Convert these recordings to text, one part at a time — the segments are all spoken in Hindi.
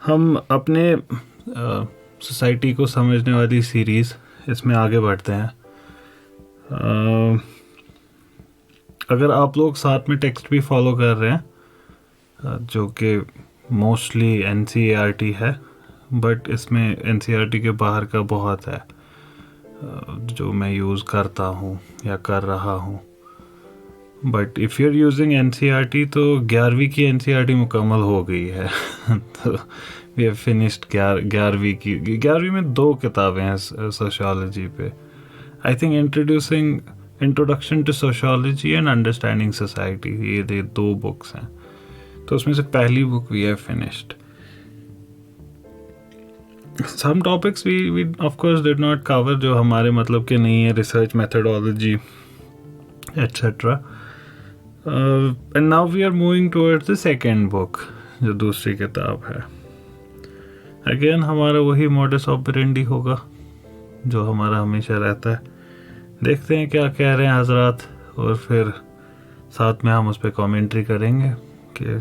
हम अपने सोसाइटी को समझने वाली सीरीज़ इसमें आगे बढ़ते हैं। अगर आप लोग साथ में टेक्स्ट भी फॉलो कर रहे हैं, जो कि मोस्टली NCERT है, बट इसमें NCERT के बाहर का बहुत है जो मैं यूज़ करता हूँ या कर रहा हूँ। But if you are using NCERT तो 11वीं की NCERT मुकम्मल हो गई है। तो वी हैव फिनिश्ड 11वीं में 2 किताबें हैं सोशियोलॉजी पे। I think introduction to sociology and understanding society, ये 2 बुक्स हैं। तो उसमें से पहली book we have finished. Some topics we of course did not cover, जो हमारे मतलब के नहीं है, research methodology etcetera. And now we are moving towards the second book, जो दूसरी किताब है। अगेन हमारा वही मॉडस ऑपरेंडी होगा जो हमारा हमेशा रहता है। देखते हैं क्या कह रहे हैं हजरात, और फिर साथ में हम उस पर कॉमेंट्री करेंगे कि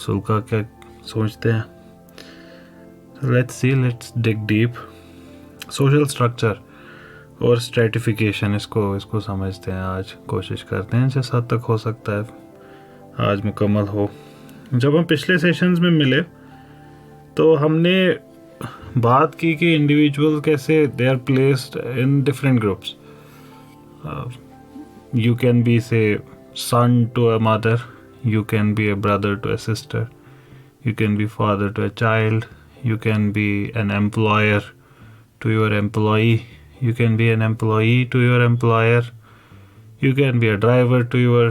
सुल्काक क्या सोचते हैं। Let's dig deep. Social structure और स्ट्रेटिफिकेशन, इसको समझते हैं आज। कोशिश करते हैं जिस हद तक हो सकता है आज मुकम्मल हो। जब हम पिछले सेशंस में मिले तो हमने बात की कि इंडिविजुअल कैसे they are placed in different groups. You can be say son to a mother, you can be a brother to a sister, you can be father to a child, you can be an employer to your employee, you can be an employee to your employer, you can be a driver to your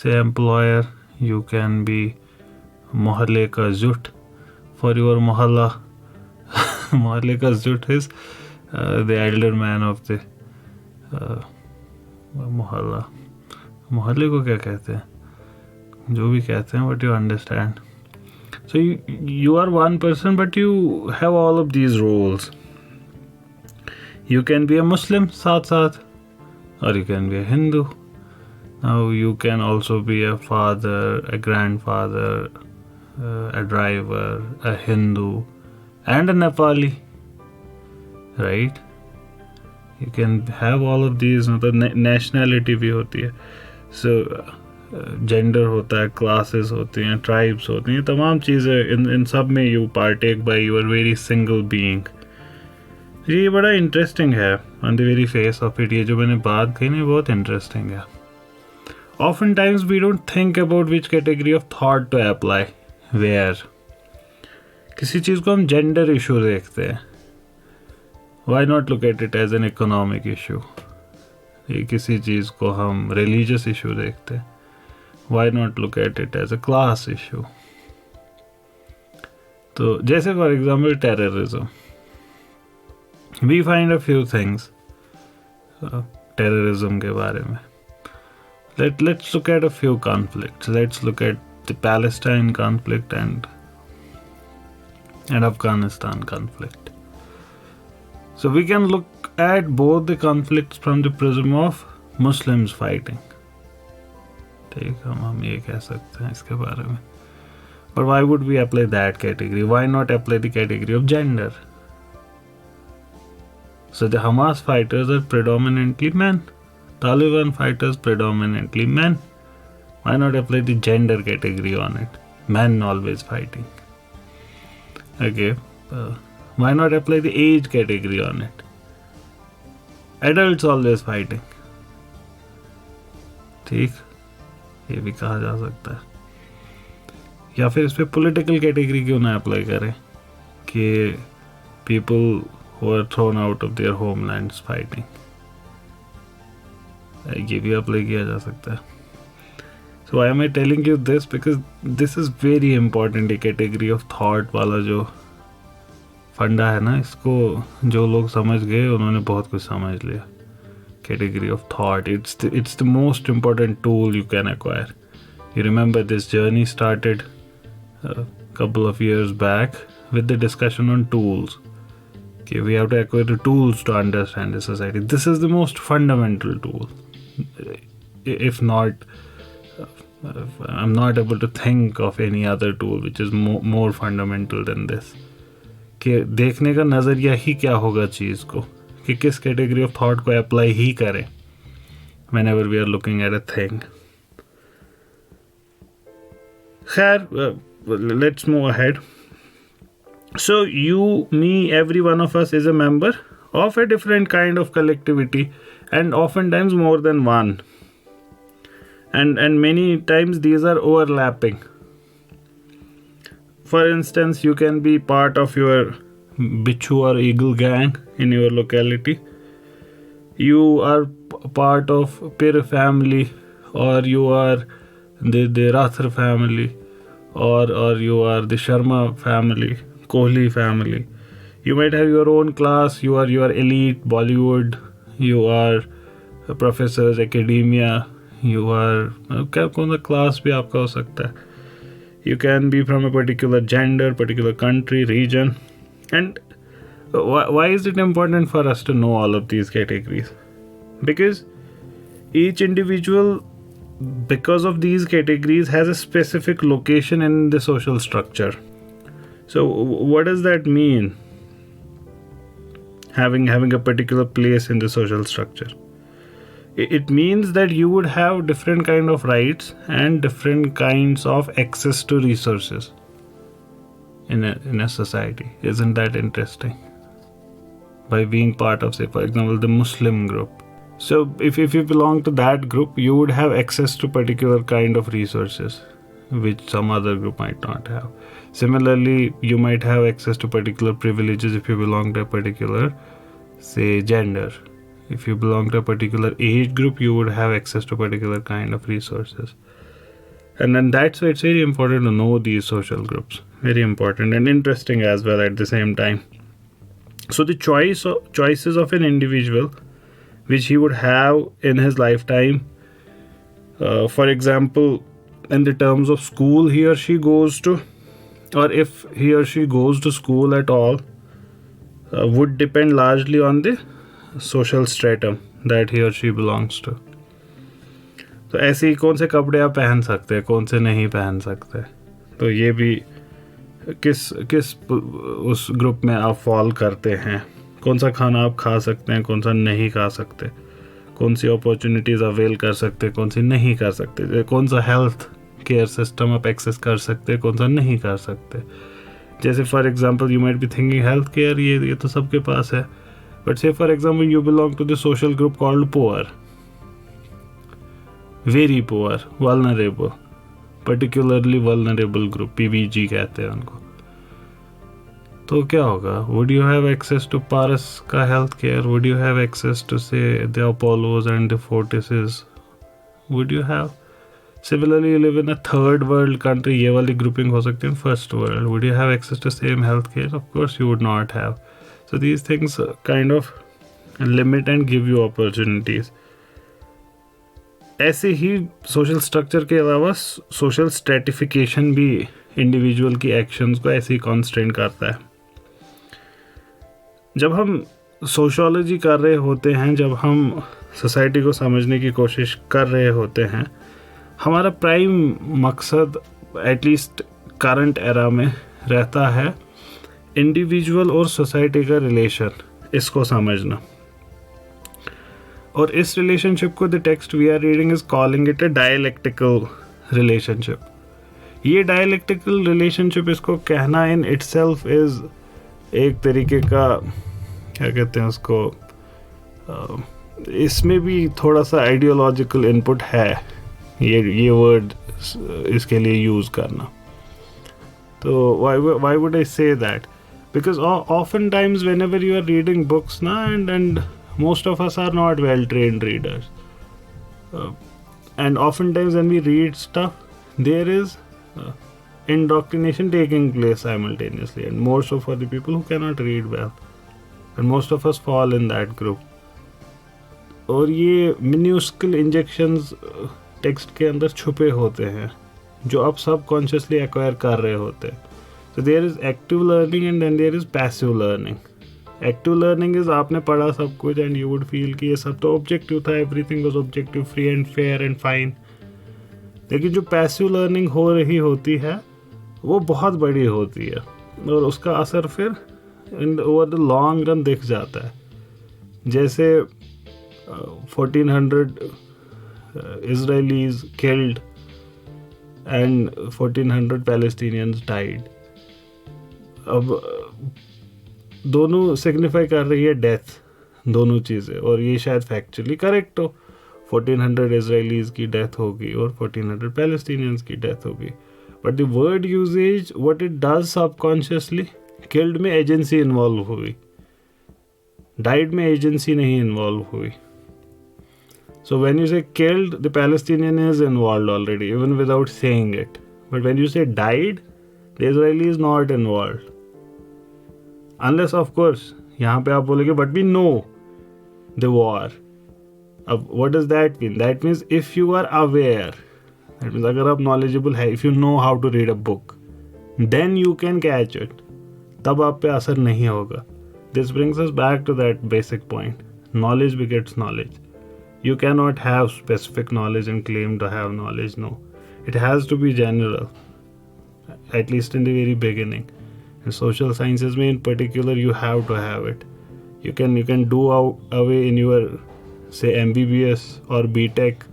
say employer, you can be mohalle ka zut for your mohalla. Mohalle ka zut is the elder man of the mohalla. मोहल्ले को क्या कहते हैं, जो भी कहते हैं, but you understand. So you are one person but you have all of these roles. You can be a Muslim साथ साथ, और you can be a Hindu. Now you can also be a father, a grandfather, a driver, a Hindu and a Nepali, right. You can have all of these. मतलब नेशनैलिटी भी होती है, सो जेंडर होता है, क्लासेस होती हैं, ट्राइब्स होती हैं, तमाम चीज़ें इन सब में you partake by your very single being. ये बड़ा इंटरेस्टिंग है on the very face of it. ये जो मैंने बात कही ना, बहुत इंटरेस्टिंग है। Often times we don't think about which category of thought to apply where. किसी चीज़ को हम जेंडर इशू देखते हैं, why not look at it as an economic issue. ये किसी चीज़ को हम रिलीजियस इशू देखते हैं, why not look at it as a class issue. तो जैसे for example terrorism, we find a few things terrorism के बारे में। Let's look at a few conflicts. Let's look at the Palestine conflict and Afghanistan conflict. So we can look at both the conflicts from the prism of Muslims fighting. ठीक, हम ये कह सकते हैं इसके बारे में. But why would we apply that category? Why not apply the category of gender? So the Hamas fighters are predominantly men. Taliban fighters predominantly men. Why not apply the gender category on it? Men always fighting. Okay. Why not apply the age category on it? Adults always fighting. ठीक, ये भी कहा जा सकता है. या फिर इस पे पॉलिटिकल कैटेगरी क्यों ना अप्लाई करें कि people who are thrown out of their homelands fighting. ये भी अप्लाई किया जा सकता है. So why am I telling you this? Because this is very important. ये कैटेगरी ऑफ थॉट वाला जो फंडा है ना, इसको जो लोग समझ गए उन्होंने बहुत कुछ समझ लिया. Category of thought, it's the most important tool you can acquire. You remember this journey started a couple of years back with the discussion on tools. Okay, we have to acquire the tools to understand the society. This is the most fundamental tool, if not I'm not able to think of any other tool which is more fundamental than this. कि देखने का नज़रिया ही क्या होगा चीज़ को, कि किस कैटेगरी ऑफ थॉट को अप्लाई ही करें whenever we are looking at a thing. खैर, let's move ahead. So you, me, every one of us is a member of a different kind of collectivity, and oftentimes more than one. And many times these are overlapping. For instance, you can be part of your bichu or eagle gang in your locality. You are part of Pir family, or you are the Rathar family, or you are the Sharma family, Kohli family. You might have your own class. You are elite Bollywood. You are professors, academia. You are क्या कौन सा क्लास भी आपका हो सकता है. You can be from a particular gender, particular country, region. And why is it important for us to know all of these categories? Because each individual, because of these categories, has a specific location in the social structure. So what does that mean? Having a particular place in the social structure. It means that you would have different kind of rights and different kinds of access to resources in a society. Isn't that interesting? By being part of, say, for example, the Muslim group. So if you belong to that group, you would have access to particular kind of resources which some other group might not have. Similarly, you might have access to particular privileges if you belong to a particular, say, gender. If you belong to a particular age group, you would have access to particular kind of resources. And then that's why it's very important to know these social groups. Very important and interesting as well at the same time. So the choices of an individual which he would have in his lifetime, for example, in the terms of school he or she goes to, or if he or she goes to school at all, would depend largely on the social stratum that he or she belongs to. तो ऐसे ही कौन से कपड़े आप पहन सकते हैं, कौन से नहीं पहन सकते, तो ये भी किस उस ग्रुप में आप फॉल करते हैं, कौन सा खाना आप खा सकते हैं, कौन सा नहीं खा सकते, कौन सी अपॉर्चुनिटीज़ अवेल कर सकते, कौन सी नहीं कर सकते, कौन सा हेल्थ केयर सिस्टम आप एक्सेस कर सकते, कौन सा नहीं कर सकते. जैसे for example you might be thinking health care ये तो सबके पास है, but say for example you belong to the social group called poor, very poor, vulnerable, particularly vulnerable group, PVG कहते हैं उनको. तो क्या होगा? Would you have access to Paras का health care? Would you have access to से the Apollos and the Fortises? Would you have? Similarly, you live in a third world country, ये वाली grouping हो सकती है first world. Would you have access to same health care? Of course you would not have. So these things kind of limit and give you opportunities. ऐसे ही social structure के अलावा social stratification भी individual की actions को ऐसे ही constrain करता है. जब हम sociology कर रहे होते हैं, जब हम society को समझने की कोशिश कर रहे होते हैं, हमारा प्राइम मकसद एटलीस्ट करंट एरा में रहता है इंडिविजुअल और सोसाइटी का रिलेशन, इसको समझना. और इस रिलेशनशिप को the text we are reading is calling it a dialectical relationship. ये डायलेक्टिकल रिलेशनशिप, इसको कहना इन इटसेल्फ इज एक तरीके का, क्या कहते हैं उसको, इसमें भी थोड़ा सा आइडियोलॉजिकल इनपुट है, ये वर्ड इसके लिए यूज़ करना. तो why would I say that? Because oftentimes whenever you are reading books na, and most of us are not well trained readers, and oftentimes when we read stuff there is indoctrination taking place simultaneously, and more so for the people who cannot read well, and most of us fall in that group. और ये minuscule injections टेक्स्ट के अंदर छुपे होते हैं जो आप सब कॉन्शियसली एक्वायर कर रहे होते हैं. So there is active learning and then there is passive learning. Active learning is आपने पढ़ा सब कुछ एंड यू वुड फील कि ये सब तो ऑब्जेक्टिव था, everything was objective, free and fair and fine. लेकिन जो पैसिव लर्निंग हो रही होती है वो बहुत बड़ी होती है और उसका असर फिर ओवर द लॉन्ग रन दिख जाता है। जैसे 1400 Israelis killed and 1400 Palestinians died. अब दोनों सिग्निफाई कर रही है डेथ, दोनों चीज़ें, और ये शायद फैक्चुअली करेक्ट हो। 1400 Israelis की डेथ होगी और 1400 Palestinians की डेथ होगी, but the word uses what it does subconsciously, killed में एजेंसी इन्वॉल्व हुई, डाइड में एजेंसी नहीं इन्वॉल्व हुई। So when you say killed, the Palestinian is involved already, even without saying it. But when you say died, the Israeli is not involved. Unless, of course, यहाँ पे आप बोलेंगे, but we know the war. अब what does that mean? That means if you are aware, that means अगर आप knowledgeable है, if you know how to read a book, then you can catch it. तब आप पे असर नहीं होगा. This brings us back to that basic point. Knowledge begets knowledge. You cannot have specific knowledge and claim to have knowledge. No, it has to be general, at least in the very beginning. In social sciences, in particular, you have to have it. You can do away in your, say, MBBS or BTech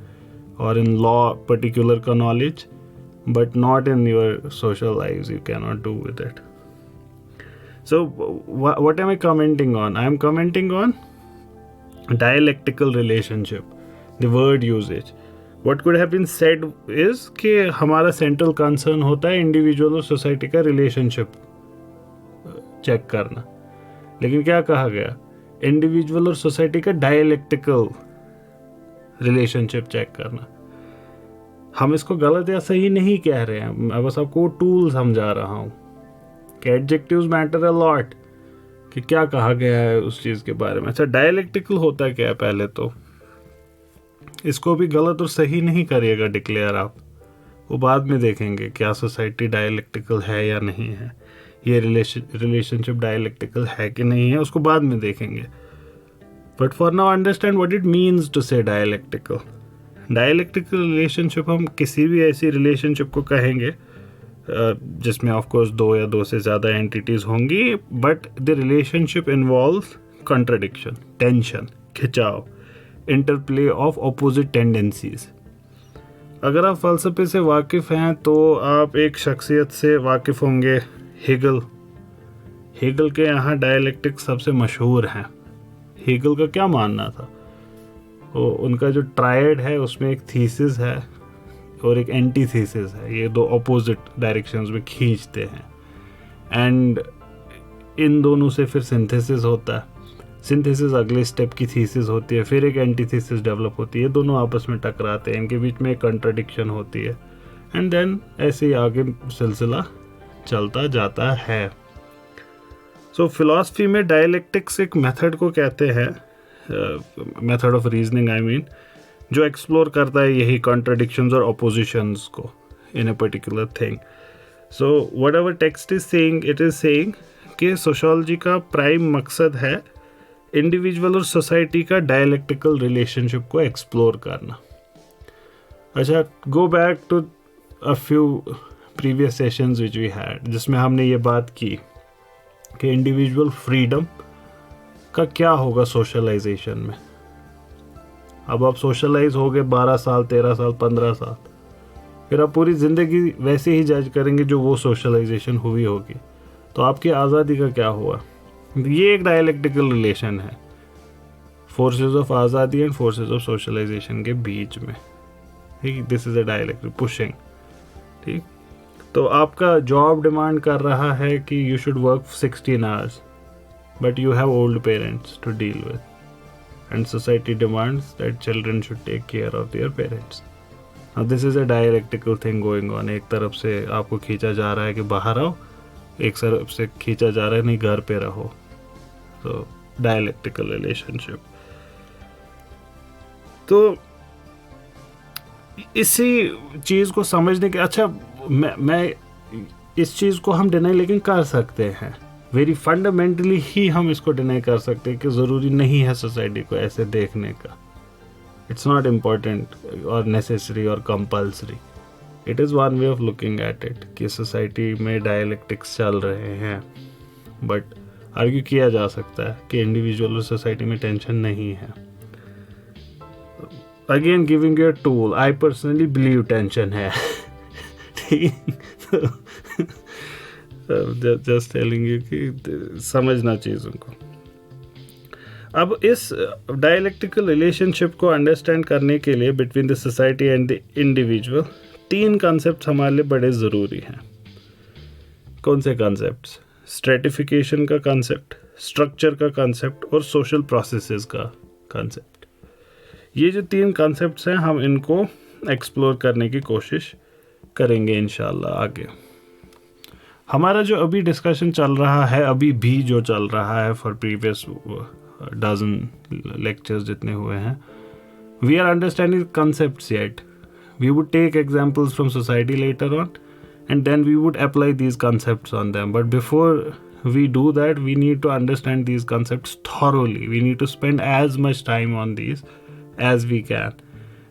or in law particular ka knowledge, but not in your social lives. You cannot do with it. So, what am I commenting on? I am commenting on dialectical relationship, the word usage. What could have been said is कि हमारा central concern होता है इंडिविजुअल और सोसाइटी का रिलेशनशिप चेक करना, लेकिन क्या कहा गया, इंडिविजुअल और सोसाइटी का डायलेक्टिकल रिलेशनशिप चेक करना। हम इसको गलत या सही नहीं कह रहे हैं, मैं बस आपको टूल समझा रहा हूँ कि एडजेक्टिव्स मैटर अ लॉट, कि क्या कहा गया है उस चीज़ के बारे में। अच्छा, डायलेक्टिकल होता क्या है, पहले तो इसको भी गलत और सही नहीं करिएगा डिक्लेयर आप, वो बाद में देखेंगे क्या सोसाइटी डायलेक्टिकल है या नहीं है, ये रिलेशनशिप डायलेक्टिकल है कि नहीं है, उसको बाद में देखेंगे। But for now understand what it means to say dialectical. Dialectical relationship हम किसी भी ऐसी रिलेशनशिप को कहेंगे जिसमें ऑफ कोर्स दो या दो से ज़्यादा एंटिटीज़ होंगी, but the relationship involves contradiction, tension, खिंचाव, इंटरप्ले ऑफ ऑपोजिट टेंडेंसीज। अगर आप फ़लसफ़े से वाकिफ़ हैं तो आप एक शख्सियत से वाकिफ़ होंगे, हेगल। हेगल के यहाँ डायलेक्टिक्स सबसे मशहूर हैं। हेगल का क्या मानना था, वो उनका जो ट्रायड है उसमें एक थीसिस है और एक एंटीथीसिस है, ये दो अपोजिट डायरेक्शंस में खींचते हैं, एंड इन दोनों से फिर सिंथेसिस होता है। सिंथेसिस अगले स्टेप की थीसिस होती है, फिर एक एंटीथीसिस डेवलप होती है, दोनों आपस में टकराते हैं, इनके बीच में एक कंट्राडिक्शन होती है, एंड देन ऐसे ही आगे सिलसिला चलता जाता है। सो फिलॉसफी में डायलेक्टिक्स एक मेथड को कहते हैं, method of reasoning I mean, जो एक्सप्लोर करता है यही कॉन्ट्रडिक्शंस और अपोजिशंस को in a particular thing. So whatever text is saying, it is saying कि सोशियोलॉजी का प्राइम मकसद है इंडिविजुअल और सोसाइटी का डायलेक्टिकल रिलेशनशिप को एक्सप्लोर करना। अच्छा, go back to a few previous sessions which we had, जिसमें हमने ये बात की कि इंडिविजुअल फ्रीडम का क्या होगा सोशलाइजेशन में। अब आप सोशलाइज हो गए 12 साल, 13 साल, 15 साल, फिर आप पूरी ज़िंदगी वैसे ही जज करेंगे जो वो सोशलाइजेशन हुई होगी, तो आपकी आज़ादी का क्या हुआ। ये एक डायलेक्टिकल रिलेशन है फोर्सेस ऑफ आज़ादी एंड फोर्सेस ऑफ सोशलाइजेशन के बीच में, ठीक। This is a dialectic pushing, ठीक। तो आपका जॉब डिमांड कर रहा है कि you should work 16 hours, but you have old parents to deal with, and society demands that children should take care of their parents. Now this is a dialectical thing going on. एक तरफ से आपको खींचा जा रहा है कि बाहर आओ, एक तरफ से खींचा जा रहा है नहीं घर पे रहो। So dialectical relationship. तो इसी चीज़ को समझने के, अच्छा मैं इस चीज़ को हम डिनाई लेकिन कर सकते हैं, वेरी फंडामेंटली ही हम इसको डिनाई कर सकते हैं कि ज़रूरी नहीं है सोसाइटी को ऐसे देखने का। इट्स नॉट इम्पॉर्टेंट और नेसेसरी और compulsory, it is one way of looking at it कि सोसाइटी में डायलेक्टिक्स चल रहे हैं, बट आर्ग्यू किया जा सकता है कि इंडिविजुअल और सोसाइटी में टेंशन नहीं है. Again giving you a tool, I personally believe tension है. जस्ट टेलिंग यू कि समझना चीज़ों को. अब इस डायलेक्टिकल रिलेशनशिप को अंडरस्टैंड करने के लिए between the society and the individual 3 concepts हमारे लिए बड़े ज़रूरी हैं. कौन से कॉन्सेप्ट्स? स्ट्रेटिफिकेशन का कॉन्सेप्ट, स्ट्रक्चर का कॉन्सेप्ट और सोशल प्रोसेसेस का कॉन्सेप्ट. ये जो 3 कॉन्सेप्ट्स हैं, हम इनको एक्सप्लोर करने की कोशिश करेंगे इंशाल्लाह आगे. हमारा जो अभी डिस्कशन चल रहा है, अभी भी जो चल रहा है फॉर प्रीवियस डजन लेक्चर्स जितने हुए हैं, we are understanding concepts yet. We would take examples from society later on and then we would apply these concepts on them. But before we do that, we need to understand these concepts thoroughly. We need to spend as much time on these as we can.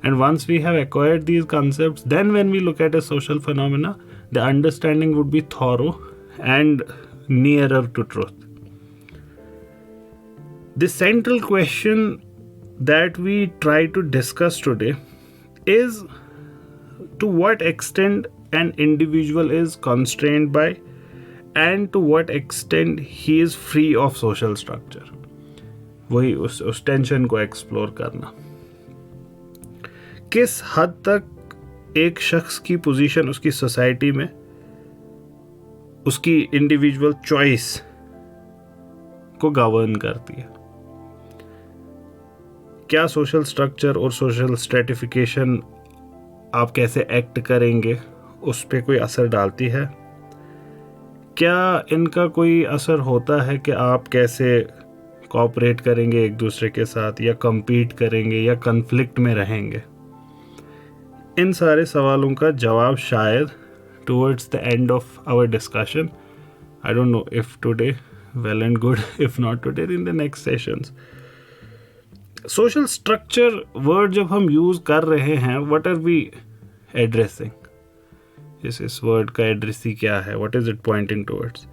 And once we have acquired these concepts, then when we look at a social phenomena, the understanding would be thorough and nearer to truth. The central question that we try to discuss today is to what extent an individual is constrained by and to what extent he is free of social structure. वही उस टेंशन को एक्सप्लोर करना. किस हद तक एक शख्स की पोजीशन उसकी सोसाइटी में उसकी इंडिविजुअल चॉइस को गवर्न करती है. क्या सोशल स्ट्रक्चर और सोशल स्ट्रेटिफिकेशन आप कैसे एक्ट करेंगे उस पर कोई असर डालती है? क्या इनका कोई असर होता है कि आप कैसे कोऑपरेट करेंगे एक दूसरे के साथ, या कम्पीट करेंगे, या कन्फ्लिक्ट में रहेंगे? इन सारे सवालों का जवाब शायद towards the end of our discussion. I don't know if today, well and good, if not today in the next sessions. Social structure word जब हम यूज़ कर रहे हैं, व्हाट आर वी एड्रेसिंग? इस वर्ड का एड्रेसी क्या है? What is it pointing towards?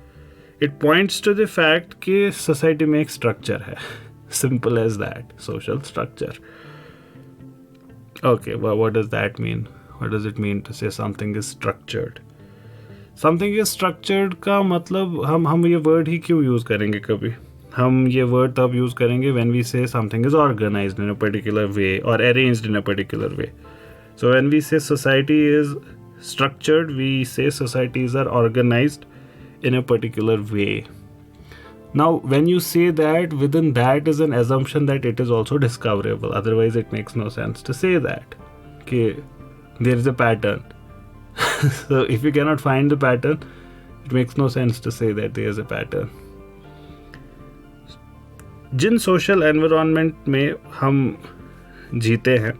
It points to the fact कि सोसाइटी में एक स्ट्रक्चर है. Simple as that, social structure. Okay, what does that mean? What does it mean to say something is structured? Something is structured का मतलब हम ये वर्ड ही क्यों यूज़ करेंगे? कभी हम ये वर्ड तब यूज़ करेंगे when we say something is organized in a particular way or arranged in a particular way. So when we say society is structured, we say societies are organized in a particular way. Now when you say that, within that is an assumption that it is also discoverable. Otherwise it makes no sense to say that. Okay, there is a pattern. So if you cannot find the pattern, it makes no sense to say that there is a pattern. जिन सोशल एनवायरनमेंट में हम जीते हैं,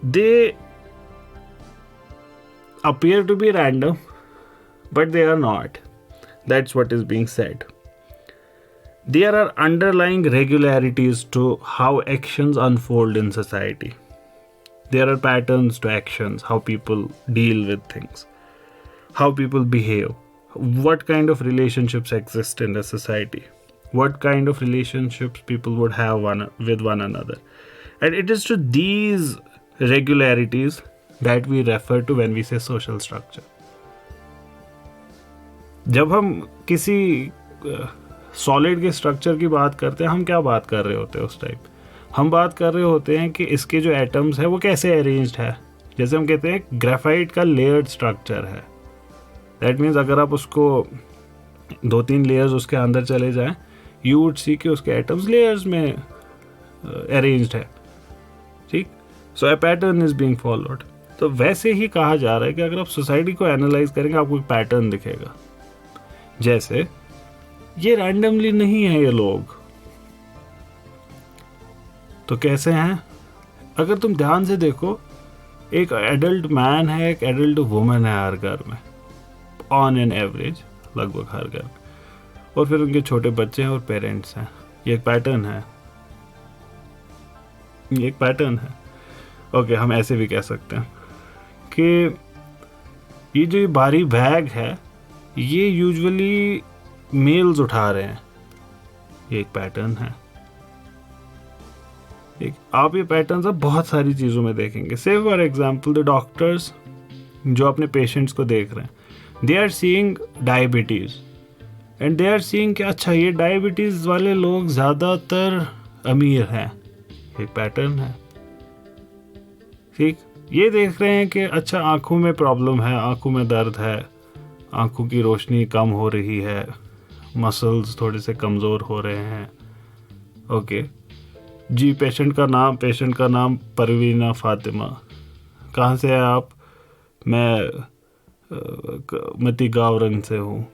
दे appear to be random, but they are not. That's what is being said. There are underlying regularities to how actions unfold in society. There are patterns to actions, how people deal with things, how people behave, what kind of relationships exist in the society, what kind of relationships people would have with one another. And it is to these regularities that we refer to when we say social structure. जब हम किसी सॉलिड के स्ट्रक्चर की बात करते हैं, हम क्या बात कर रहे होते हैं उस टाइम? हम बात कर रहे होते हैं कि इसके जो एटम्स है वो कैसे अरेंज्ड है. जैसे हम कहते हैं ग्रेफाइट का लेयर्ड स्ट्रक्चर है. दैट मीन्स अगर आप उसको 2-3 लेयर्स उसके अंदर चले जाएं, यू वुड सी कि उसके एटम्स लेयर्स में अरेंज्ड है. ठीक, सो ए पैटर्न इज बीइंग फॉलोड. तो वैसे ही कहा जा रहा है कि अगर आप सोसाइटी को एनालाइज करेंगे, आपको एक पैटर्न दिखेगा. जैसे ये रैंडमली नहीं है ये लोग, तो कैसे हैं? अगर तुम ध्यान से देखो, एक एडल्ट मैन है, एक एडल्ट वुमन है हर घर में, ऑन एन एवरेज लगभग हर घर, और फिर उनके छोटे बच्चे हैं और पेरेंट्स हैं. ये एक पैटर्न है, ये एक पैटर्न है. ओके, हम ऐसे भी कह सकते हैं कि ये जो भारी बैग है ये यूजुअली मेल्स उठा रहे हैं, ये एक पैटर्न है। आप ये पैटर्न अब बहुत सारी चीज़ों में देखेंगे। से फॉर एग्जाम्पल द डॉक्टर्स जो अपने पेशेंट्स को देख रहे हैं, they are seeing diabetes and they are seeing कि अच्छा ये डायबिटीज़ वाले लोग ज़्यादातर अमीर हैं, एक पैटर्न है। ठीक, ये देख रहे हैं कि अच्छा आँखों में प्रॉब्लम है, आँखों में दर्द है, आँखों की रोशनी कम हो रही है, मसल्स थोड़े से कमज़ोर हो रहे हैं। ओके जी, पेशेंट का नाम परवीना फातिमा। कहाँ से है आप? मैं मती गावरंग से हूँ।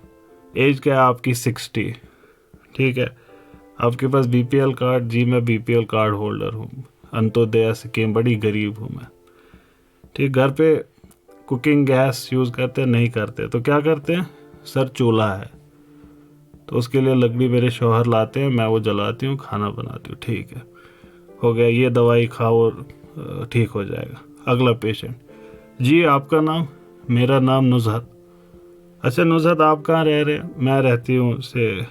एज क्या है आपकी? 60। ठीक है, आपके पास बीपीएल कार्ड? जी मैं बीपीएल कार्ड होल्डर हूँ, अंत्योदय स्कीम, बड़ी गरीब हूँ मैं। ठीक, घर पे कुकिंग गैस यूज़ करते हैं? नहीं करते। तो क्या करते हैं? सर चूल्हा है तो उसके लिए लकड़ी मेरे शौहर लाते हैं, मैं वो जलाती हूँ, खाना बनाती हूँ। ठीक है, हो गया, ये दवाई खाओ और ठीक हो जाएगा। अगला पेशेंट, जी आपका नाम? मेरा नाम नुज़हत। अच्छा नुज़हत, आप कहाँ रह रहे हैं? मैं रहती हूँ से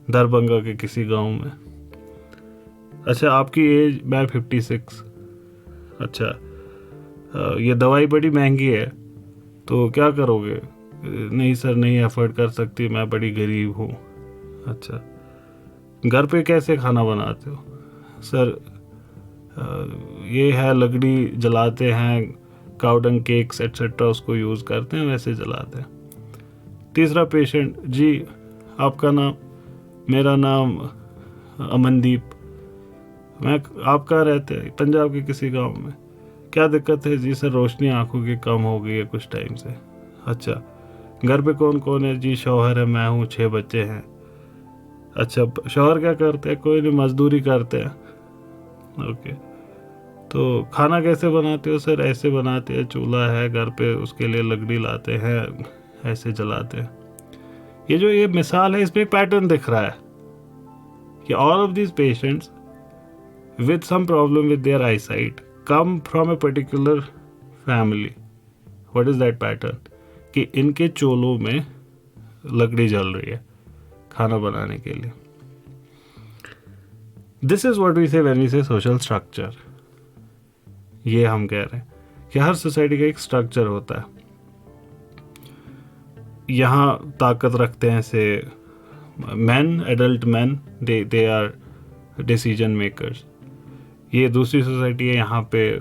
दरभंगा के किसी गांव में। अच्छा आपकी एज? मैं 56। अच्छा ये दवाई बड़ी महंगी है तो क्या करोगे? नहीं सर नहीं अफोर्ड कर सकती, मैं बड़ी गरीब हूँ। अच्छा, घर पे कैसे खाना बनाते हो? सर ये है लकड़ी जलाते हैं, काउडंग केक्स एट्सेट्रा उसको यूज़ करते हैं, वैसे जलाते हैं। तीसरा पेशेंट, जी आपका नाम? मेरा नाम अमनदीप। आप कहाँ रहते हैं? पंजाब के किसी गांव में। क्या दिक्कत है? जी सर रोशनी आंखों की कम हो गई है कुछ टाइम से। अच्छा, घर पे कौन कौन है? जी शौहर है, मैं हूँ, 6 बच्चे हैं। अच्छा, शौहर क्या करते हैं? कोई नहीं, मजदूरी करते हैं। ओके, तो खाना कैसे बनाते हो? सर ऐसे बनाते हैं, चूल्हा है घर पे, उसके लिए लकड़ी लाते हैं, ऐसे जलाते हैं। ये मिसाल है, इसमें एक पैटर्न दिख रहा है कि all of these patients with some problem with their eyesight come from a particular family. What is that pattern? कि इनके चोलों में लकड़ी जल रही है खाना बनाने के लिए। दिस इज व्हाट वी से व्हेन वी से सोशल स्ट्रक्चर। ये हम कह रहे हैं कि हर सोसाइटी का एक स्ट्रक्चर होता है। यहाँ ताकत रखते हैं say man, adult man, they are decision makers. ये दूसरी सोसाइटी है, यहाँ पे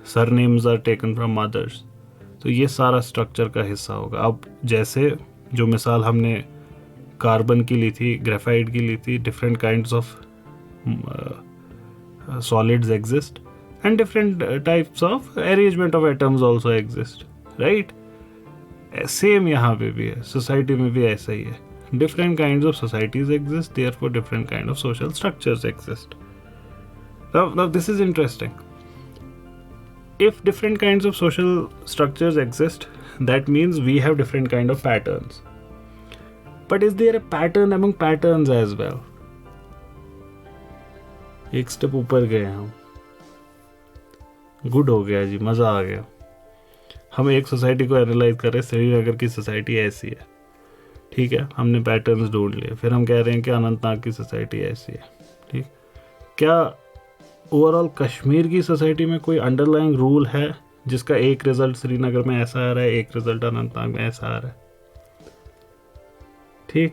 surnames are taken from mothers. तो ये सारा स्ट्रक्चर का हिस्सा होगा। अब जैसे जो मिसाल हमने कार्बन की ली थी, ग्रेफाइट की ली थी, different kinds of solids exist and different types of arrangement of atoms also exist, right? Same यहाँ पे भी है, सोसाइटी में भी ऐसा ही है। different kinds of societies exist, therefore different kind of social structures exist. Now this is interesting. If different kinds of social structures exist, that means we have different kind of patterns. But is there a pattern among patterns as well? एक स्टेप ऊपर गए हम, गुड हो गया जी, मज़ा आ गया। हम एक सोसाइटी को एनालाइज कर रहे हैं, श्रीनगर की सोसाइटी ऐसी है, ठीक है, हमने पैटर्न्स ढूंढ लिए। फिर हम कह रहे हैं कि अनंतनाग की सोसाइटी ऐसी है। ठीक, क्या ओवरऑल कश्मीर की सोसाइटी में कोई अंडरलाइंग रूल है जिसका एक रिजल्ट श्रीनगर में ऐसा आ रहा है, एक रिजल्ट अनंतनाग में ऐसा आ रहा है? ठीक,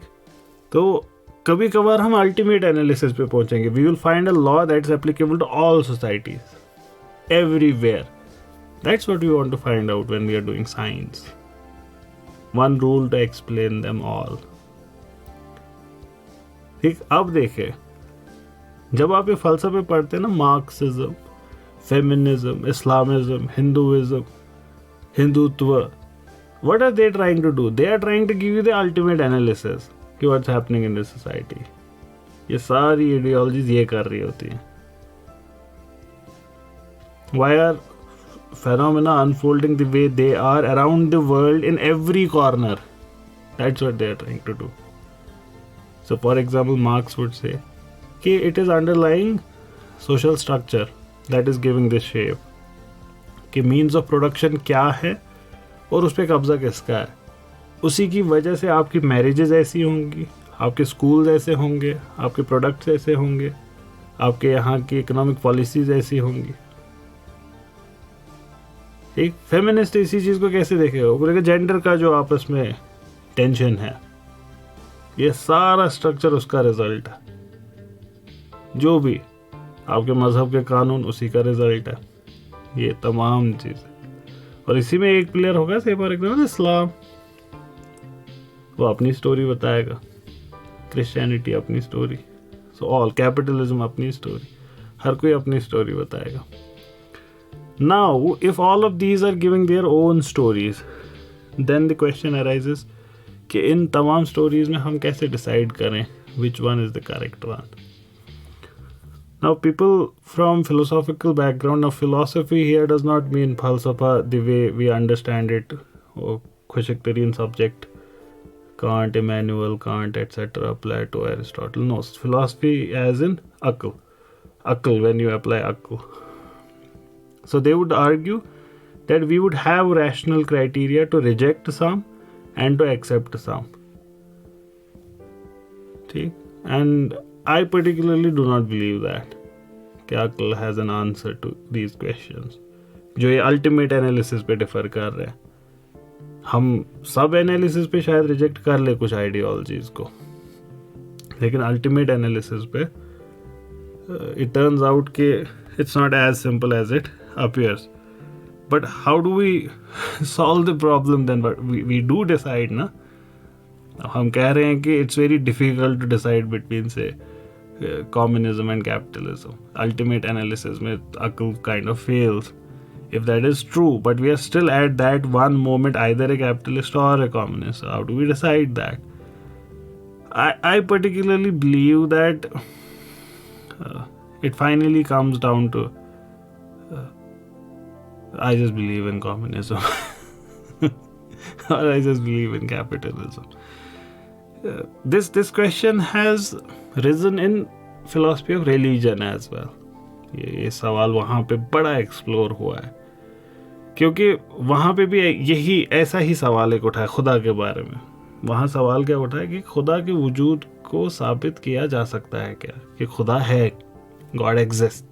तो कभी कभार हम अल्टीमेट एनालिसिस पे पहुंचेंगे। We will find a law that's applicable to all societies everywhere. That's what we want to find out when we are doing science. One rule to explain them all. ठीक, अब देखें, जब आप ये फलसफे पढ़ते हैं ना, Marxism, feminism, Islamism, Hinduism, Hindutva, what are they trying to do? They are trying to give you the ultimate analysis कि what's happening in this society. ये सारी आइडियोलॉजीज ये कर रही होती हैं। Why are phenomena unfolding the way they are around the world in every corner? That's what they are trying to do. So for example, Marx would say कि it is underlying social structure that is giving this shape. कि मीन्स ऑफ प्रोडक्शन क्या है और उस पर कब्जा किसका है। उसी की वजह से आपकी मैरिजेज ऐसी होंगी, आपके स्कूल्स ऐसे होंगे, आपके प्रोडक्ट्स ऐसे होंगे, आपके यहाँ की इकोनॉमिक पॉलिसीज ऐसी होंगी। ठीक, फेमिनिस्ट इसी चीज़ को कैसे देखेगा, वो बोलेगा जेंडर का जो आपस में टेंशन है ये सारा स्ट्रक्चर उसका रिजल्ट है, जो भी आपके मजहब के कानून उसी का रिजल्ट है, ये तमाम चीज़ें। और इसी में एक प्लेयर होगा, से फॉर एग्जाम्पल इस्लाम, वो अपनी स्टोरी बताएगा, क्रिश्चियनिटी अपनी स्टोरी, सो ऑल कैपिटलिज्म अपनी स्टोरी, हर कोई अपनी स्टोरी बताएगा। Now if all of these are giving their own stories, then the question arises कि इन तमाम स्टोरीज में हम कैसे डिसाइड करें which one is the correct one. Now people from philosophical background, now philosophy here does not mean falsafa the way we understand it, or Khushaktarian subject, Kant, Immanuel Kant, etc., Plato, Aristotle. No, philosophy as in akal, when you apply akal. So they would argue that we would have rational criteria to reject some and to accept some. Okay? And I particularly do not believe that कि अक्ल has an answer to these questions, जो ये अल्टीमेट एनालिसिस पे डिफर कर रहे हैं। हम सब एनालिसिस पे शायद रिजेक्ट कर ले कुछ आइडियोलॉजीज को, लेकिन अल्टीमेट एनालिसिस पे इट टर्न्स आउट कि it's not as simple as it appears. But how do we solve the problem then? But we do decide ना। हम कह रहे हैं कि it's very difficult to decide between say communism and capitalism. Ultimate analysis में अक्ल kind of fails if that is true, but we are still at that one moment either a capitalist or a communist. How do we decide that? I particularly believe that it finally comes down to I just believe in communism or I just believe in capitalism. This question has risen in philosophy of religion as well. ये सवाल वहाँ पे बड़ा एक्सप्लोर हुआ है, क्योंकि वहाँ पे भी यही ऐसा ही सवाल एक उठा है खुदा के बारे में। वहाँ सवाल क्या उठा है कि खुदा के वजूद को साबित किया जा सकता है क्या, कि खुदा है, गॉड एग्जिस्ट।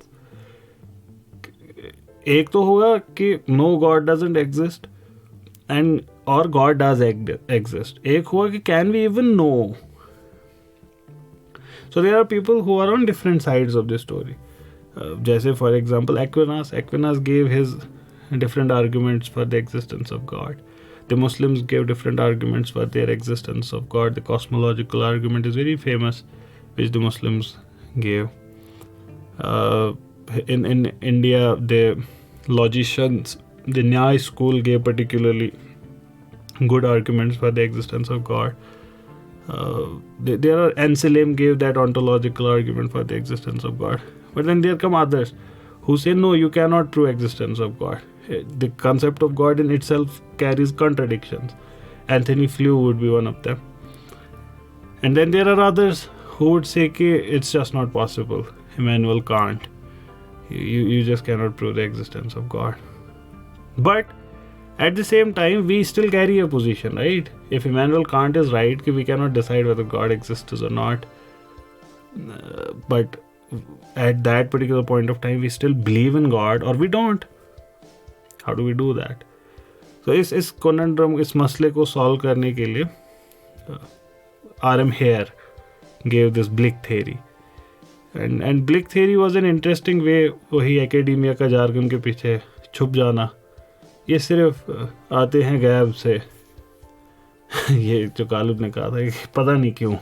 एक तो होगा कि no God doesn't exist and और गॉड डज एग्जिस्ट। एक हुआ कि can we even know. So there are people who are on different sides of the story. जैसे for example Aquinas gave his different arguments for the existence of God. The Muslims gave different arguments for their existence of God. The cosmological argument is very famous, which the Muslims gave. In India, the logicians, the Nyaya school gave particularly good arguments for the existence of God. There are Anselm gave that ontological argument for the existence of God. But then there come others who say, no, you cannot prove existence of God. The concept of God in itself carries contradictions. Anthony Flew would be one of them. And then there are others who would say कि it's just not possible. Immanuel Kant. You just cannot prove the existence of God. But at the same time, we still carry a position, right? If Immanuel Kant is right, कि we cannot decide whether God exists or not. But at that particular point of time, we still believe in God or we don't. How do we do that? So इस conundrum, इस मसले को solve करने के लिए R.M. Hare gave this Blick theory. And Blick theory was an interesting way, वही academia का jargon के पीछे छुप जाना, ये सिर्फ आते हैं गैब से। ये जो कालुब ने कहा था कि पता नहीं क्यों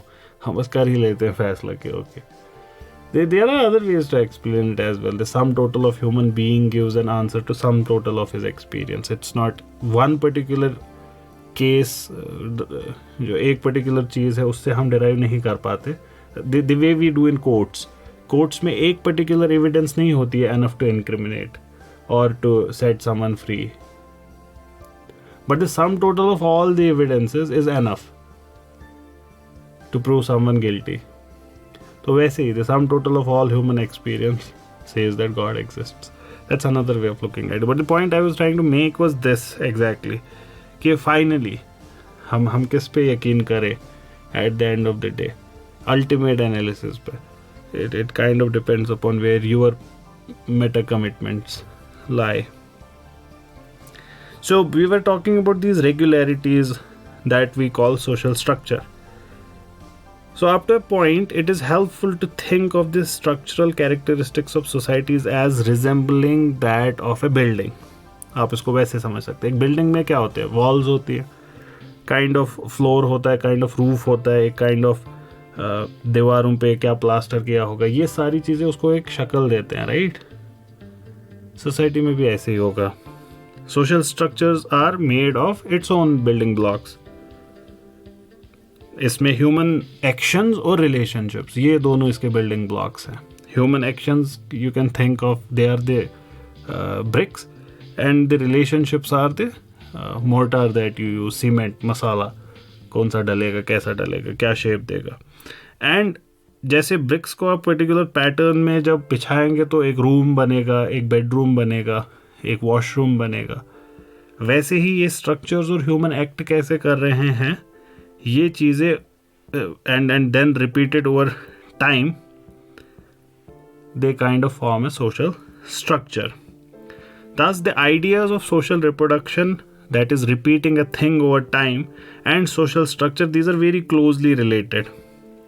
हम बस कर ही लेते हैं फैसला के okay. There are other ways to explain it as well. The sum total of human being gives an answer to sum total of his experience. It's not one particular case, जो एक particular चीज़ है उससे हम derive नहीं कर पाते. The way we do in courts. Courts में एक particular evidence नहीं होती है enough to incriminate or to set someone free. But the sum total of all the evidences is enough to prove someone guilty. तो वैसे ही the sum total of all human experience says that God exists. That's another way of looking at it. But the point I was trying to make was this exactly, कि finally हम किस पे यकीन करें at the end of the day, ultimate analysis पे. It kind of depends upon where your meta commitments lie. So we were talking about these regularities that we call social structure. So up to a point, it is helpful to think of the structural characteristics of societies as resembling that of a building. आप इसको वैसे समझ सकते हैं. एक बिल्डिंग में क्या होते हैं? वॉल्स होती है, काइंड ऑफ फ्लोर होता है, काइंड ऑफ रूफ होता है, एक काइंड ऑफ दीवारों पे क्या प्लास्टर किया होगा, ये सारी चीज़ें उसको एक शक्ल देते हैं, राइट? सोसाइटी में भी ऐसे ही होगा. Social structures are made of its own building blocks. इसमें ह्यूमन एक्शंस और रिलेशनशिप्स, ये दोनों इसके बिल्डिंग ब्लॉक्स हैं. Human actions you can think of they are the bricks and the relationships are the mortar that you use, cement, masala, कौन सा डलेगा, कैसा डलेगा, क्या शेप देगा. एंड जैसे ब्रिक्स को आप पर्टिकुलर पैटर्न में जब बिछाएंगे तो एक रूम बनेगा, एक बेडरूम बनेगा, एक वॉशरूम बनेगा, वैसे ही ये स्ट्रक्चर्स और ह्यूमन एक्ट कैसे कर रहे हैं, ये चीज़ें and then repeated over time, they kind of form a social structure. Thus, the ideas of social reproduction, that is repeating a thing over time, and social structure, these are very closely related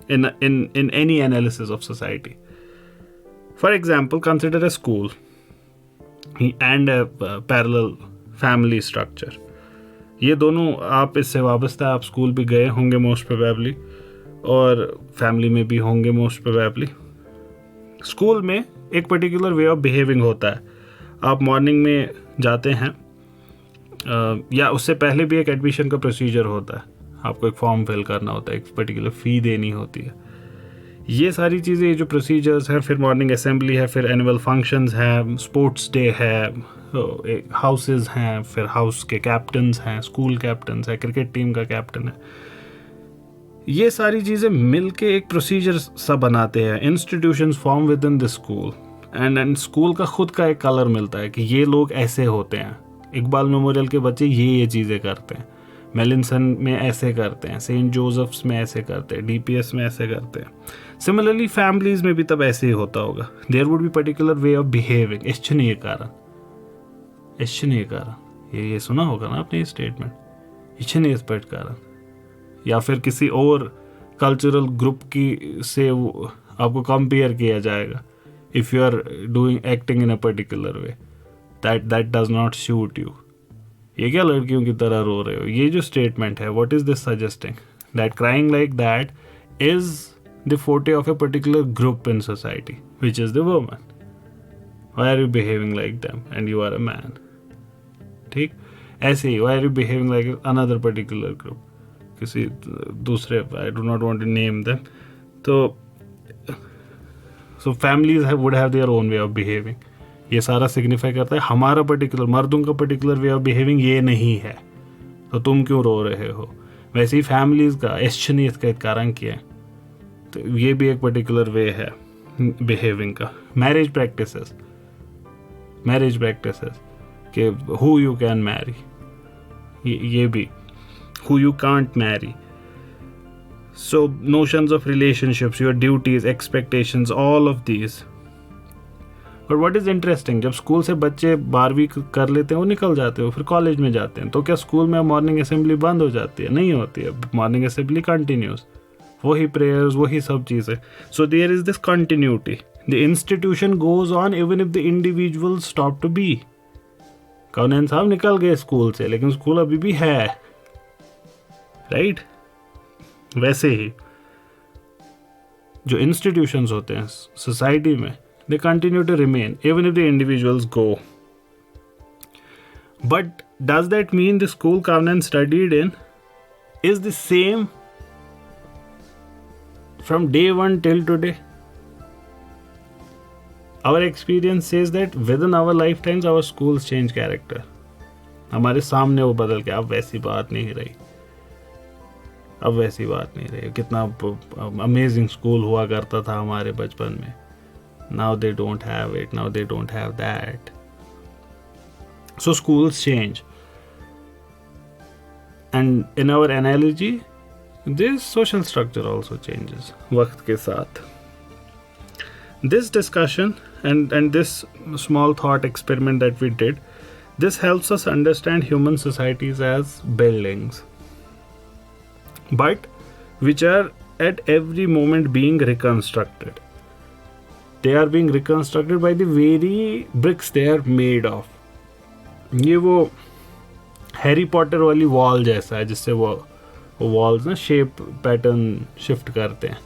in any analysis of society. For example, consider a school and a parallel family structure. ये दोनों आप इससे वाबस्ता, आप स्कूल भी गए होंगे मोस्ट प्रोबेबली, और फैमिली में भी होंगे मोस्ट प्रोबेबली. स्कूल में एक पर्टिकुलर वे ऑफ बिहेविंग होता है. आप मॉर्निंग में जाते हैं, या उससे पहले भी एक एडमिशन का प्रोसीजर होता है. आपको एक फॉर्म फिल करना होता है, एक पर्टिकुलर फ़ी देनी होती है. ये सारी चीज़ें, ये जो प्रोसीजर्स हैं, फिर मॉर्निंग असेंबली है, फिर एनुअल फंक्शंस हैं, स्पोर्ट्स डे है, हाउसेस हैं, फिर हाउस के कैप्टन्स हैं, स्कूल कैप्टन्स है, क्रिकेट टीम का कैप्टन है. ये सारी चीज़ें मिल के एक प्रोसीजर सा बनाते हैं. Institutions form with in the school, and school का खुद का एक कलर मिलता है कि ये लोग ऐसे होते हैं. इकबाल मेमोरियल के बच्चे ये चीज़ें करते हैं, मेलिनसन में ऐसे करते हैं, सेंट जोसेफ्स में ऐसे करते हैं, डीपीएस में ऐसे करते हैं. सिमिलरली फैमिलीज में भी तब ऐसे ही होता होगा. There would be particular way of behaving. इच्छनीय कारण, ये सुना होगा ना आपने ये स्टेटमेंट, इच्छनीय कारण. या फिर किसी और कल्चरल ग्रुप की से आपको कंपेयर किया जाएगा. If you are acting in a particular way, that does not suit you. ये क्या लड़कियों की तरह रो रहे हो, ये जो स्टेटमेंट है, what is this suggesting? That crying like that is the forte of a particular group in society, which is the woman. Why are you behaving like them and you are a man? ठीक, ऐसे ही why are you behaving like another particular group, किसी दूसरे, I do not want to name them. So families would have their own way of behaving. ये सारा सिग्निफाई करता है हमारा पर्टिकुलर, मर्दों का पर्टिकुलर वे ऑफ बिहेविंग ये नहीं है, तो तुम क्यों रो रहे हो. वैसे ही फैमिलीज का, एश्चनीत का कारण क्या है, तो ये भी एक पर्टिकुलर वे है बिहेविंग का. मैरिज प्रैक्टिसेस कि हु यू कैन मैरी, ये भी who you can't marry. So notions of relationships, your duties, expectations, all of these. But what is interesting, जब स्कूल से बच्चे 12वीं कर लेते हैं, वो निकल जाते हैं, फिर कॉलेज में जाते हैं, तो क्या स्कूल में मॉर्निंग असेंबली बंद हो जाती है? नहीं होती है. मॉर्निंग असेंबली कंटिन्यूस, वही प्रेयर्स, वही सब चीज़ें. So there is this continuity. The institution goes on even if the individuals stop to be. कौन साहब निकल गए स्कूल से, लेकिन स्कूल अभी भी है, राइट? वैसे ही जो इंस्टीट्यूशंस होते हैं सोसाइटी में, they continue to remain even if the individuals go. But does that mean the school Kavnan studied in is the same from day one till today? Our experience says that within our lifetimes our schools change character. हमारे सामने वो बदल के, अब वैसी बात नहीं रही. कितना अमेजिंग स्कूल हुआ करता था हमारे बचपन में. Now they don't have it, now they don't have that. So schools change. And in our analogy, this social structure also changes वक्त के साथ. This discussion and this small thought experiment that we did, this helps us understand human societies as buildings, but which are at every moment being reconstructed. They are being reconstructed by the very bricks they are made of. ये वो हैरी पॉटर वाली वॉल जैसा है, जिससे वो वॉल्स ना शेप पैटर्न शिफ्ट करते हैं,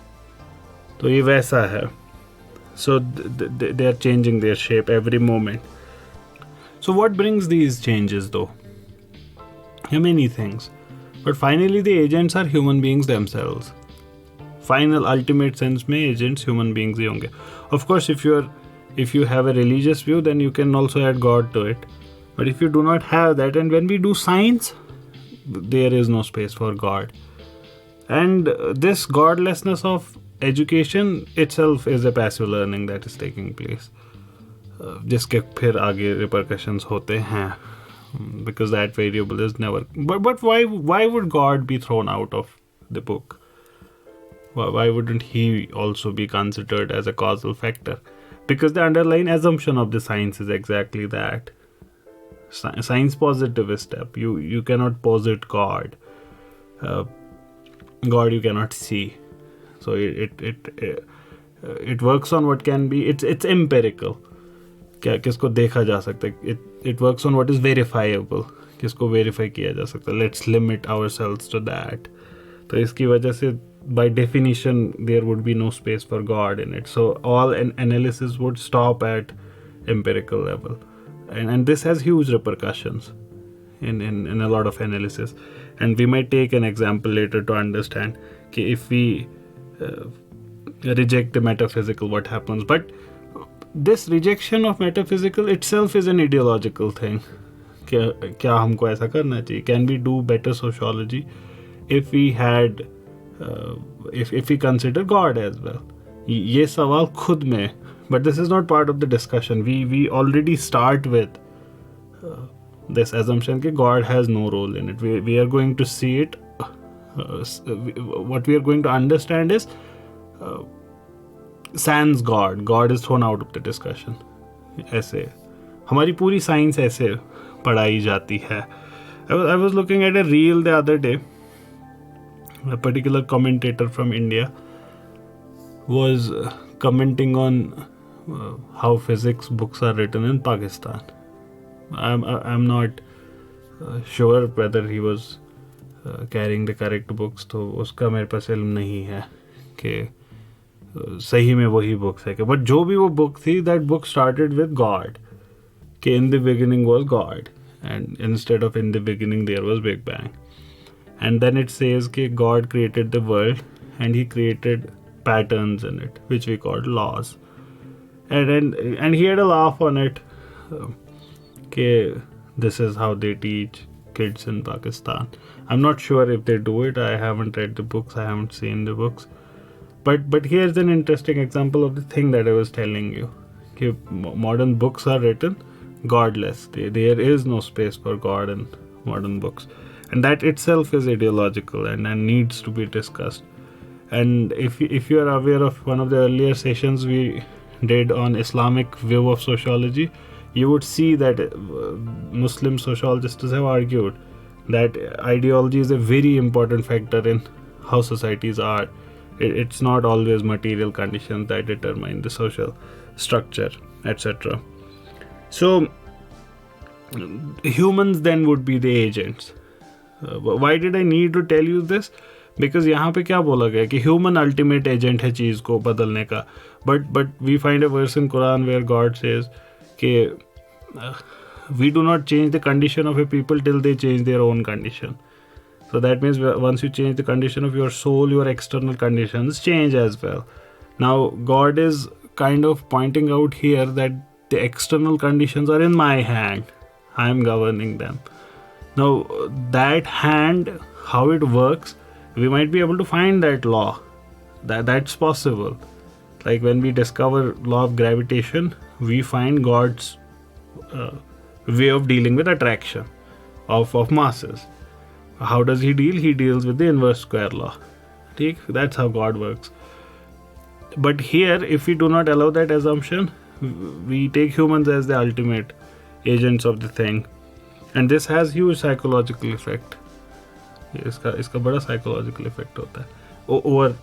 तो ये वैसा है. So they are changing their shape every moment. So what brings these changes though? Many things. But finally the agents are human beings themselves. Final ultimate sense में agents human beings ही होंगे. Of course if you have a religious view, then you can also add God to it. But if you do not have that, and when we do science, there is no space for God. And this godlessness of education itself is a passive learning that is taking place, जिसके फिर आगे repercussions होते हैं, because that variable is never. But why would God be thrown out of the book? Why wouldn't he also be considered as a causal factor? Because the underlying assumption of the science is exactly that. Science positivist step. You cannot posit God. God you cannot see. So it works on what can be. It's empirical. क्या किसको देखा जा सकता है. It works on what is verifiable. किसको verify किया जा सकता है. Let's limit ourselves to that. तो इसकी वजह से by definition there would be no space for God in it. So all analysis would stop at empirical level, and this has huge repercussions in a lot of analysis. And we might take an example later to understand if we reject the metaphysical, what happens. But this rejection of metaphysical itself is an ideological thing. क्या हमको ऐसा करना चाहिए? Can we do better sociology if we had if we consider God as well? ये सवाल खुद में. But this is not part of the discussion. We already start with this assumption that God has no role in it. We are going to see it. What we are going to understand is sans God. God is thrown out of the discussion. ऐसे हमारी पूरी साइंस ऐसे पढ़ाई जाती है. I was looking at a reel the other day. A particular commentator from India was commenting on how physics books are written in Pakistan. I'm not sure whether he was carrying the correct books. तो उसका मेरे पास इल्म नहीं है कि सही में वही बुक्स है. बट जो भी वो बुक थी, that book started with God. कि in the beginning was God, and instead of in the beginning there was Big Bang. And then it says that God created the world and he created patterns in it, which we called laws. And he had a laugh on it. This is how they teach kids in Pakistan. I'm not sure if they do it. I haven't read the books. I haven't seen the books. But here's an interesting example of the thing that I was telling you. Modern books are written godless. There is no space for God in modern books. And that itself is ideological and needs to be discussed. And if you are aware of one of the earlier sessions we did on Islamic view of sociology, you would see that Muslim sociologists have argued that ideology is a very important factor in how societies are. It's not always material conditions that determine the social structure, etc. So humans then would be the agents. Why did I need to tell you this? Because यहाँ पे क्या बोला गया कि human ultimate agent है चीज़ को बदलने का. But we find a verse in Quran where God says कि we do not change the condition of a people till they change their own condition. So that means once you change the condition of your soul, your external conditions change as well. Now God is kind of pointing out here that the external conditions are in my hand. I am governing them. Now that hand, how it works, we might be able to find that law. That's possible. Like when we discover law of gravitation, we find God's way of dealing with attraction of masses. How does he deal? He deals with the inverse square law. That's how God works. But here, if we do not allow that assumption, we take humans as the ultimate agents of the thing, and this has huge psychological effect. इसका बड़ा psychological effect होता है. Over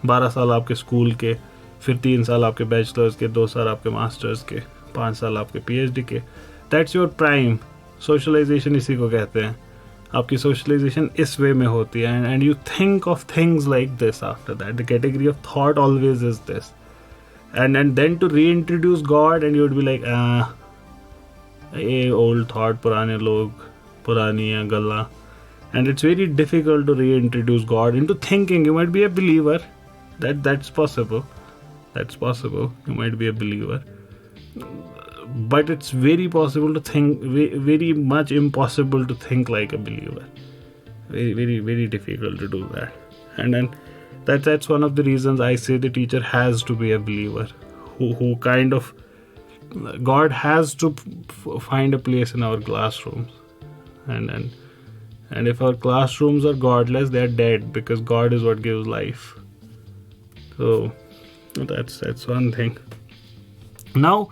12 साल आपके स्कूल के, फिर 3 साल आपके बैचलर्स के, 2 साल आपके मास्टर्स के, 5 साल आपके PhD के. That's your prime. Socialization इसी को कहते हैं. आपकी socialization इस वे में होती है, and you think of things like this after that. The category of thought always is this. And then to reintroduce God, and you would be like, ये old thought, पुराने लोग, पुरानी गल्ला. And it's very difficult to reintroduce God into thinking. You might be a believer. That's possible. That's possible. You might be a believer. But it's very possible to think, very much impossible to think like a believer. Very, very, very difficult to do that. And then that's one of the reasons I say the teacher has to be a believer. Who kind of, God has to find a place in our classrooms. And if our classrooms are godless, they are dead, because God is what gives life. So that's one thing. Now,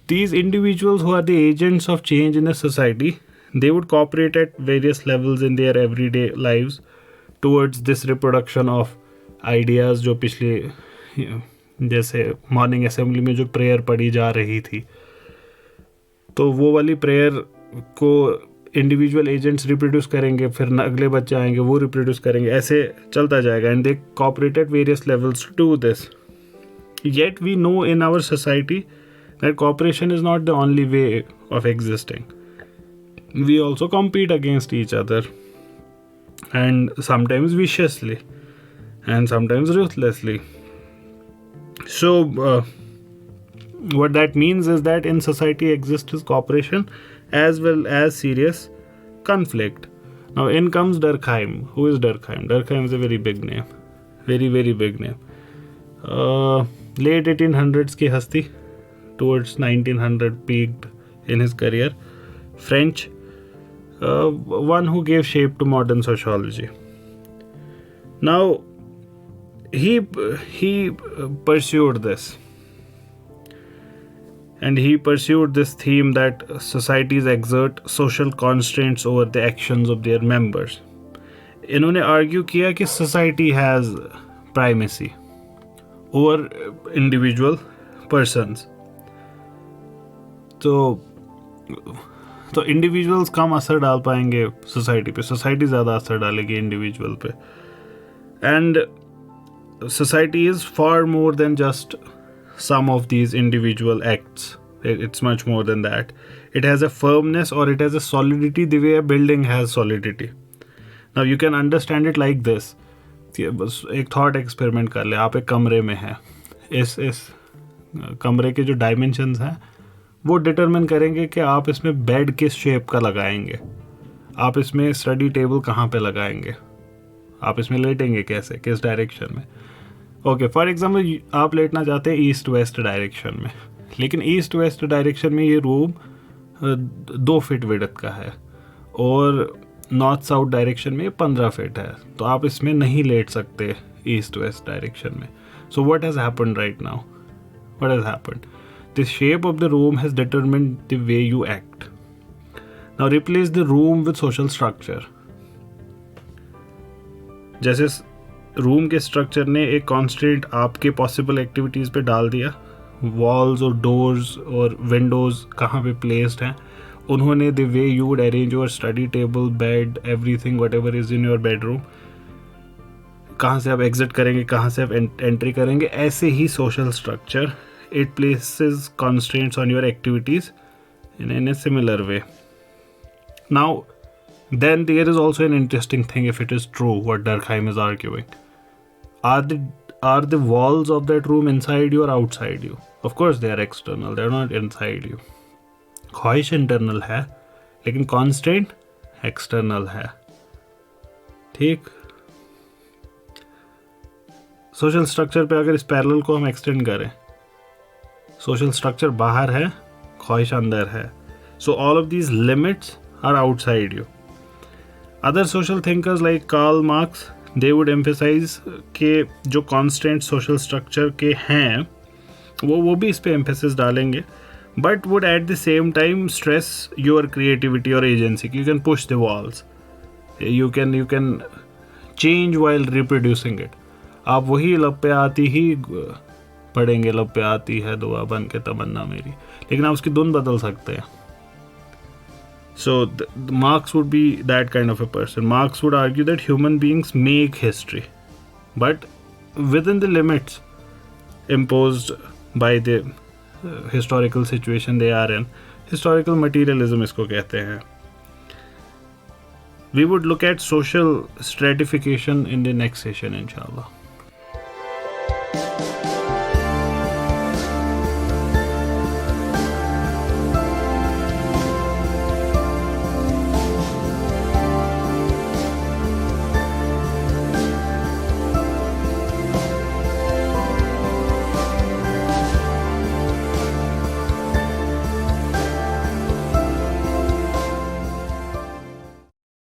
these individuals who are the agents of change in a society, they would cooperate at various levels in their everyday lives towards this reproduction of ideas जो पिछले जैसे मॉर्निंग असेंबली में जो प्रेयर पढ़ी जा रही थी, तो वो वाली प्रेयर को इंडिविजुअल एजेंट्स रिप्रोड्यूस करेंगे, फिर अगले बच्चे आएंगे वो रिप्रोड्यूस करेंगे, ऐसे चलता जाएगा. And they cooperate at various levels to do this. Yet we know in our society that cooperation is not the only way of existing. We also compete against each other, and sometimes viciously and sometimes ruthlessly. So what that means is that in society exists cooperation as well as serious conflict. Now in comes Durkheim. Who is Durkheim? Durkheim is a very big name. Very, very big name. Late 1800s की हस्ती, towards 1900 peaked in his career. French, one who gave shape to modern sociology. Now, he pursued this. And he pursued this theme that societies exert social constraints over the actions of their members. इन्होंने argue किया कि society has primacy over individual persons. तो इंडिविजुअल्स कम असर डाल पाएंगे सोसाइटी पे, सोसाइटी ज़्यादा असर डालेगी इंडिविजुअल पे. And society is far more than just some of these individual acts. It's much more than that. It has a firmness और it has a solidity the way a building has solidity. Now you can understand it like this. बस एक थॉट एक्सपेरिमेंट कर ले. आप एक कमरे में हैं, इस कमरे के जो डायमेंशंस हैं वो डिटरमिन करेंगे कि आप इसमें बेड किस शेप का लगाएंगे, आप इसमें स्टडी टेबल कहाँ पे लगाएंगे, आप इसमें लेटेंगे कैसे, किस डायरेक्शन में. ओके, फॉर एग्जांपल आप लेटना चाहते हैं ईस्ट वेस्ट डायरेक्शन में, लेकिन ईस्ट वेस्ट डायरेक्शन में ये रूम 2 फीट विड्थ का है और नॉर्थ साउथ डायरेक्शन में 15 फीट है, तो आप इसमें नहीं लेट सकते ईस्ट वेस्ट डायरेक्शन में. So what has happened right now? What has happened? The shape of the room has determined the way you act. Now replace the room with social structure. जैसे रूम के स्ट्रक्चर ने एक कॉन्स्टेंट आपके पॉसिबल एक्टिविटीज़ पे डाल दिया, वॉल्स और डोर्स और विंडोज़ कहाँ पे प्लेस्ड हैं, उन्होंने the way you would arrange your study table, bed, everything what ever is in your bedroom, कहाँ से आप एग्जिट करेंगे, कहाँ से आप एंट्री करेंगे, ऐसे ही social structure. It places constraints on your activities in a similar way. Now, then there is also an interesting thing, if it is true what Durkheim is arguing. Are the walls of that room inside you or outside you? Of course they are external, they are not inside you. ख्वाहिश internal है, लेकिन constraint external है. ठीक. सोशल स्ट्रक्चर पे अगर इस पैरेलल को हम एक्सटेंड करें, सोशल स्ट्रक्चर बाहर है, ख्वाहिश अंदर है. So all of these limits are outside you. Other social thinkers like Karl Marx, they would emphasize कि जो constant social structure के हैं वो भी इस पे emphasis डालेंगे, but would at the same time stress your creativity or agency. You can push the walls, you can change while reproducing it. आप वही लब पे आती ही पढ़ेंगे, लब पे आती है दुआ बन के तमन्ना मेरी, लेकिन आप उसकी धुन बदल सकते हैं. So Marx would be that kind of a person. Marx would argue that human beings make history, but within the limits imposed by the historical situation they are in. Historical materialism इसको कहते हैं. We would look at social stratification in the next session, inshallah.